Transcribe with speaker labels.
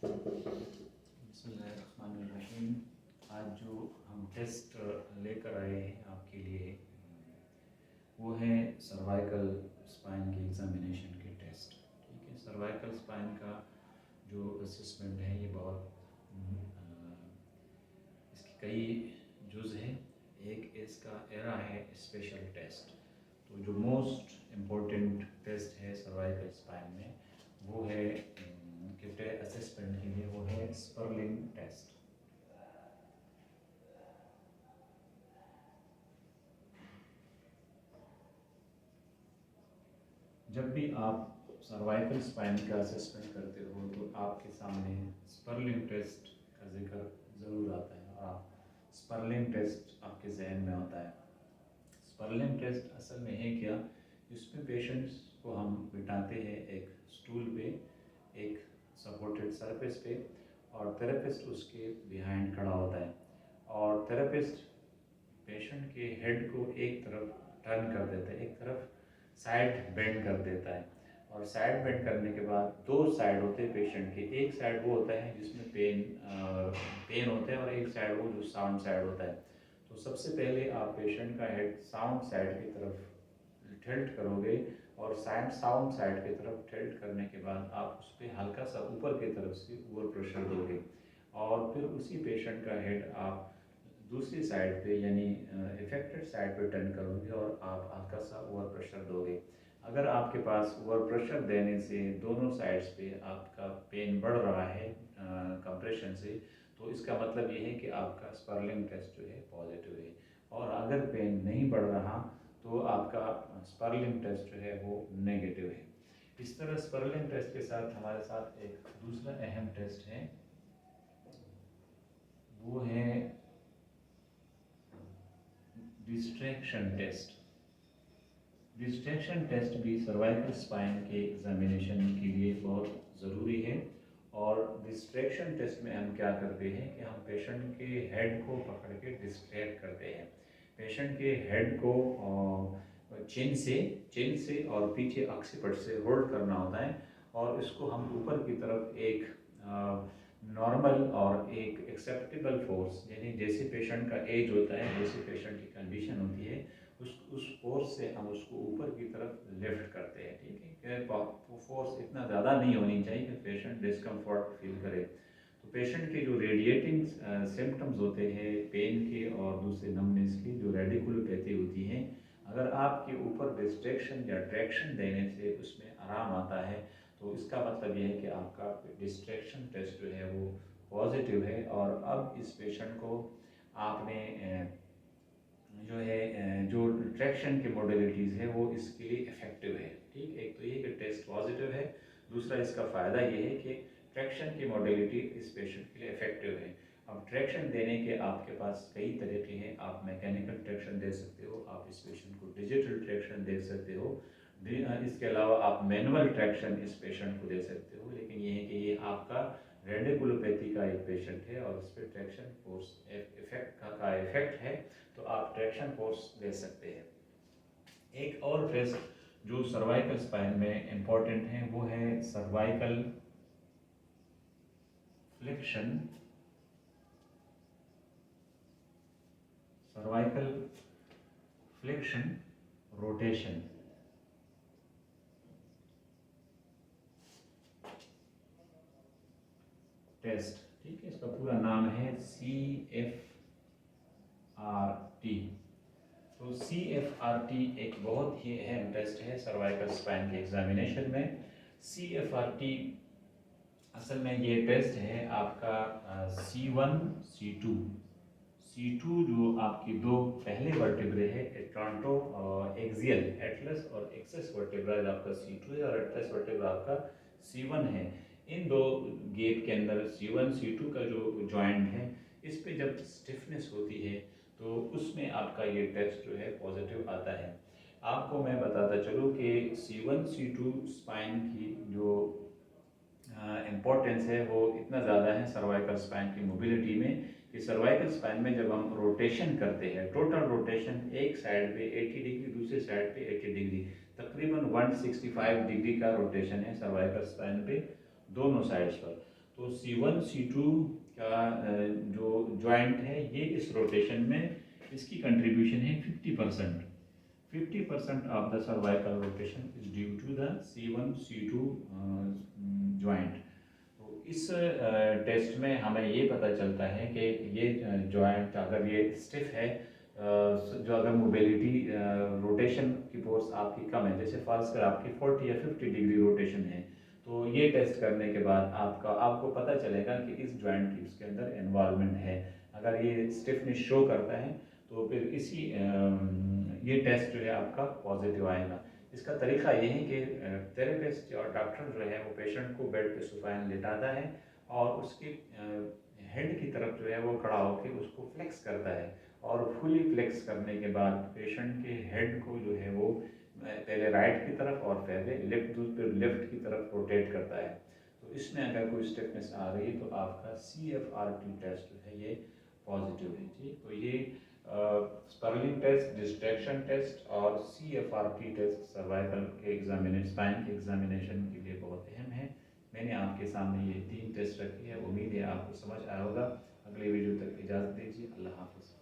Speaker 1: बिस्मिल्लाहिर्रहमानिर्रहीम। आज जो हम टेस्ट लेकर आए हैं आपके लिए वो है सर्वाइकल स्पाइन के एग्ज़ामिनेशन के टेस्ट। ठीक है, सर्वाइकल स्पाइन का जो असेसमेंट है ये बहुत इसके कई जुज़ हैं। एक इसका एरा है स्पेशल टेस्ट। तो जो मोस्ट इम्पोर्टेंट टेस्ट है सर्वाइकल स्पाइन में वो है किटे असेसमेंट के लिए वो है स्पर्लिंग टेस्ट। जब भी आप सर्वाइकल स्पाइन का असेसमेंट करते हो तो आपके सामने स्पर्लिंग टेस्ट का जिक्र ज़रूर आता है और आप स्पर्लिंग टेस्ट आपके जहन में होता है। स्पर्लिंग टेस्ट असल में है क्या, इसमें पेशेंट्स को हम बिठाते हैं एक स्टूल पे, एक सपोर्टेड सरफेस पे, और थेरेपिस्ट उसके बिहाइंड खड़ा होता है और थेरेपिस्ट पेशेंट के हेड को एक तरफ टर्न कर देता है, एक तरफ साइड बेंड कर देता है। और साइड बेंड करने के बाद दो साइड होते हैं पेशेंट के। एक साइड वो होता है जिसमें पेन होता है और एक साइड वो जो साउंड साइड होता है। तो सबसे पहले आप पेशेंट का हेड साउंड साइड की तरफ टिल्ट करोगे और साउंड साइड की तरफ टिल्ट करने के बाद आप उस पर हल्का सा ऊपर की तरफ से ओवर प्रेशर दोगे और फिर उसी पेशेंट का हेड आप दूसरी साइड पे यानी इफेक्टेड साइड पे टर्न करोगे और आप हल्का सा ओवर प्रेशर दोगे। अगर आपके पास ओवर प्रेशर देने से दोनों साइड्स पे आपका पेन बढ़ रहा है कंप्रेशन से, तो इसका मतलब ये है कि आपका स्पर्लिंग टेस्ट जो है पॉजिटिव है। और अगर पेन नहीं बढ़ रहा तो आपका स्पर्लिंग टेस्ट जो है वो नेगेटिव है। इस तरह स्पर्लिंग टेस्ट के साथ हमारे साथ एक दूसरा अहम टेस्ट है, वो है डिस्ट्रैक्शन टेस्ट। डिस्ट्रैक्शन टेस्ट भी सर्वाइकल स्पाइन के एग्जामिनेशन के लिए बहुत ज़रूरी है। और डिस्ट्रैक्शन टेस्ट में हम क्या करते हैं कि हम पेशेंट के हेड को पकड़ के डिस्ट्रैक्ट करते हैं। पेशेंट के हेड को चिन से और पीछे अक्सीपट से होल्ड करना होता है और इसको हम ऊपर की तरफ एक नॉर्मल और एक एक्सेप्टेबल फोर्स, यानी जैसे पेशेंट का एज होता है, जैसे पेशेंट की कंडीशन होती है, उस फोर्स से हम उसको ऊपर की तरफ लिफ्ट करते हैं। ठीक है, फोर्स इतना ज़्यादा नहीं होनी चाहिए कि पेशेंट डिस्कम्फर्ट फील करे। तो पेशेंट के जो रेडिएटिंग सिम्टम्स होते हैं पेन के और दूसरे नमनेस की, जो रेडिकुलोपैथी होती है, अगर आपके ऊपर डिस्ट्रैक्शन या ट्रैक्शन देने से उसमें आराम आता है तो इसका मतलब यह है कि आपका डिस्ट्रैक्शन टेस्ट जो है वो पॉजिटिव है। और अब इस पेशेंट को आपने जो है जो ट्रैक्शन की मॉडलिटीज़ है वो इसके लिए इफ़ेक्टिव है। ठीक, एक तो ये कि टेस्ट पॉजिटिव है, दूसरा इसका फ़ायदा ये है कि ट्रैक्शन की मॉडलिटी इस पेशेंट के लिए इफ़ेक्टिव है। अब ट्रैक्शन देने के आपके पास कई तरीके हैं। आप मैकेनिकल ट्रैक्शन दे सकते हो, आप इस पेशेंट को डिजिटल ट्रैक्शन दे सकते हो, इसके अलावा आप मैनुअल ट्रैक्शन इस पेशेंट को दे सकते हो। लेकिन ये है कि ये आपका रेडिकुलोपैथी का एक पेशेंट है और इस पर ट्रैक्शन फोर्स का इफेक्ट है, तो आप ट्रैक्शन फोर्स दे सकते हैं। एक और टेस्ट जो सर्वाइकल स्पाइन में इम्पॉर्टेंट है वो है cervical flexion, cervical flexion rotation test. ठीक है, इसका पूरा नाम है CFRT। तो CFRT एक बहुत ही अहम टेस्ट है सर्वाइकल स्पाइन के एग्जामिनेशन में। CFRT असल में ये टेस्ट है आपका C1 C2 जो आपकी दो पहले वर्टिब्रे है, एट्रांटो और एक्सियल एटलस और एक्सेस वर्टिब्रा आपका C2 है और एटलस वर्टिब्रा आपका C1 है। इन दो गेप के अंदर C1 C2 का जो जॉइंट है, इस पे जब स्टिफनेस होती है तो उसमें आपका ये टेस्ट जो है पॉजिटिव आता है। आपको मैं बताता चलूँ कि C1 C2 स्पाइन की जो इम्पोर्टेंस है वो इतना ज़्यादा है सर्वाइकल स्पाइन की मोबिलिटी में कि सर्वाइकल स्पाइन में जब हम रोटेशन करते हैं, टोटल रोटेशन एक साइड पे 80 डिग्री, दूसरी साइड पे 80 डिग्री, तकरीबन 165 डिग्री का रोटेशन है सर्वाइकल स्पाइन पे दोनों साइड्स पर। तो C1 C2 का जो जॉइंट है ये इस रोटेशन में इसकी कंट्रीब्यूशन है 50%। 50% of the cervical rotation is due to the C1 C2 joint। तो इस टेस्ट में हमें ये पता चलता है कि ये जॉइंट अगर ये स्टिफ है, जो अगर मोबिलिटी रोटेशन की फोर्स आपकी कम है, जैसे फर्स्ट कर आपकी 40 या 50 डिग्री रोटेशन है, तो ये टेस्ट करने के बाद आपको पता चलेगा कि इस जॉइंट की उसके अंदर इन्वॉल्वमेंट है। अगर ये स्टिफनेस शो करता है तो फिर ये टेस्ट जो है आपका पॉजिटिव आएगा। इसका तरीका ये है कि थेरेपिस्ट और डॉक्टर जो है वो पेशेंट को बेड पे सुपाइन लेटाता है और उसके हेड की तरफ जो है वो खड़ा होकर उसको फ्लेक्स करता है, और फुली फ्लेक्स करने के बाद पेशेंट के हेड को जो है वो पहले राइट की तरफ और पहले लेफ्ट की तरफ रोटेट करता है। तो इसमें अगर कोई स्टिफनेस आ रही है तो आपका CFRT टेस्ट जो है ये पॉजिटिव है जी। तो ये स्पर्लिंग टेस्ट, डिस्ट्रैक्शन टेस्ट और CFRT टेस्ट सर्वाइकल के स्पाइन के एग्जामिनेशन के लिए बहुत अहम है। मैंने आपके सामने ये 3 टेस्ट रखी है, उम्मीद है आपको समझ आया होगा। अगले वीडियो तक इजाज़त दीजिए। अल्लाह हाफ़िज़।